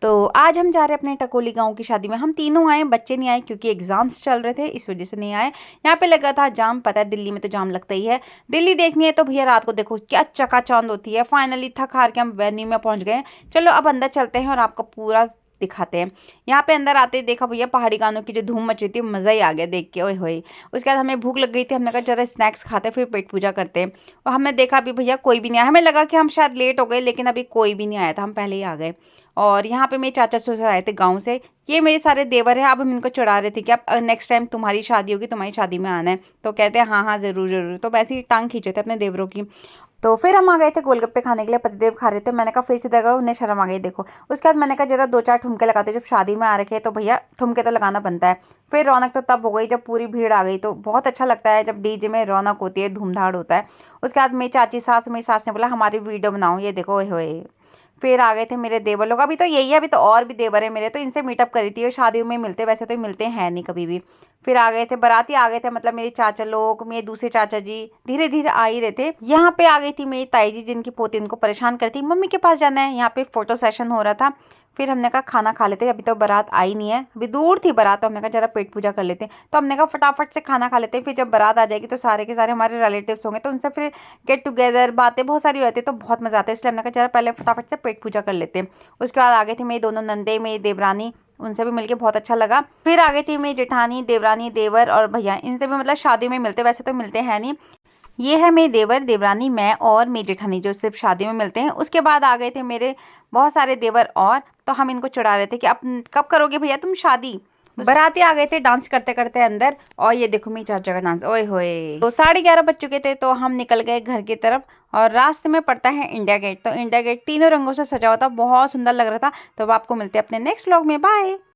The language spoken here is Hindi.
तो आज हम जा रहे हैं अपने टकोली गाँव की शादी में। हम तीनों आए, बच्चे नहीं आए क्योंकि एग्ज़ाम्स चल रहे थे, इस वज़ह से नहीं आए। यहाँ पे लगा था जाम, पता है दिल्ली में तो जाम लगता ही है। दिल्ली देखनी है तो भैया रात को देखो क्या चकाचौंध होती है। फाइनली थक-हार के हम वेन्यू में पहुँच गए हैं। चलो अब अंदर चलते हैं और आपको पूरा दिखाते हैं। यहाँ पे अंदर आते ही देखा भैया पहाड़ी गानों की जो धूम मची थी, मज़ा ही आ गया देख के, ओए होए! उसके बाद हमें भूख लग गई थी, हमने कहा ज़रा स्नैक्स खाते हैं फिर पेट पूजा करते हैं। और हमने देखा अभी भैया कोई भी नहीं आया। हमें लगा कि हम शायद लेट हो गए, लेकिन अभी कोई भी नहीं आया था, हम पहले ही आ गए। और यहाँ पे मेरे चाचा-ससुर आए थे गाँव से। ये मेरे सारे देवर हैं, अब हम इनको चिढ़ा रहे थे कि अब नेक्स्ट टाइम तुम्हारी शादी होगी, तुम्हारी शादी में आना है। तो कहते हैं हाँ, हाँ, ज़रूर, ज़रूर। तो वैसे ही टाँग खींचे थे अपने देवरों की। तो फिर हम आ गए थे गोलगप्पे खाने के लिए, पतिदेव खा रहे थे। मैंने कहा फिर से देखो उन्हें शर्म आ गई देखो। उसके बाद मैंने कहा ज़रा 2-4 ठुमके लगाते, जब शादी में आ रखे हैं तो भैया ठुमके तो लगाना बनता है। फिर रौनक तो तब हो गई जब पूरी भीड़ आ गई, तो बहुत अच्छा लगता है जब डीजे में रौनक होती है, धूम-धाड़ होता है। उसके बाद मेरी सास ने बोला हमारी वीडियो बनाओ, ये देखो ओए होए! फिर आ गए थे मेरे देवर लोग, अभी तो यही है, अभी तो और भी देवर है मेरे, तो इनसे मीटअप करी थी। और शादियों में मिलते, वैसे तो मिलते हैं नहीं कभी भी। फिर आ गए थे बाराती, आ गए थे मतलब मेरे चाचा लोग, मेरे दूसरे चाचा जी धीरे धीरे आ ही रहे थे। यहाँ पे आ गई थी मेरी ताई जी, जिनकी पोती उनको परेशान करती, मम्मी के पास जाना है। यहाँ पे फोटो सेशन हो रहा था। फिर हमने कहा खाना खा लेते हैं, अभी तो बारात आई नहीं है, अभी दूर थी बारात, तो हमने कहा जरा पेट पूजा कर लेते हैं। तो हमने कहा फटाफट से खाना खा लेते हैं, फिर जब बारात आ जाएगी तो सारे के सारे हमारे रिलेटिव्स होंगे, तो उनसे फिर गेट टुगेदर बातें बहुत सारी होती है, तो बहुत मजा आता है। इसलिए हमने कहा जरा पहले फटाफट से पेट पूजा कर लेते हैं। उसके बाद आ गए थे मेरी दोनों नंदे, मेरी देवरानी, उनसे भी मिलके बहुत अच्छा लगा। फिर आ गई थी मेरी जेठानी, देवरानी, देवर और भैया, इनसे भी मतलब शादी में मिलते, वैसे तो मिलते हैं नहीं। ये है मेरे देवर, देवरानी, मैं और मेरी जेठानी, जो सिर्फ शादी में मिलते हैं। उसके बाद आ गए थे मेरे बहुत सारे देवर, और तो हम इनको चिढ़ा रहे थे कि अब कब करोगे भैया तुम शादी। बाराती आ गए थे डांस करते करते अंदर, और ये देखो मेरी चाचा का डांस, ओए होए! तो 11:30 बज चुके थे, तो हम निकल गए घर की तरफ। और रास्ते में पड़ता है इंडिया गेट, तो इंडिया गेट तीनों रंगों से सजा हुआ था, बहुत सुंदर लग रहा था। तो अब आपको मिलते हैं अपने नेक्स्ट व्लॉग में, बाय।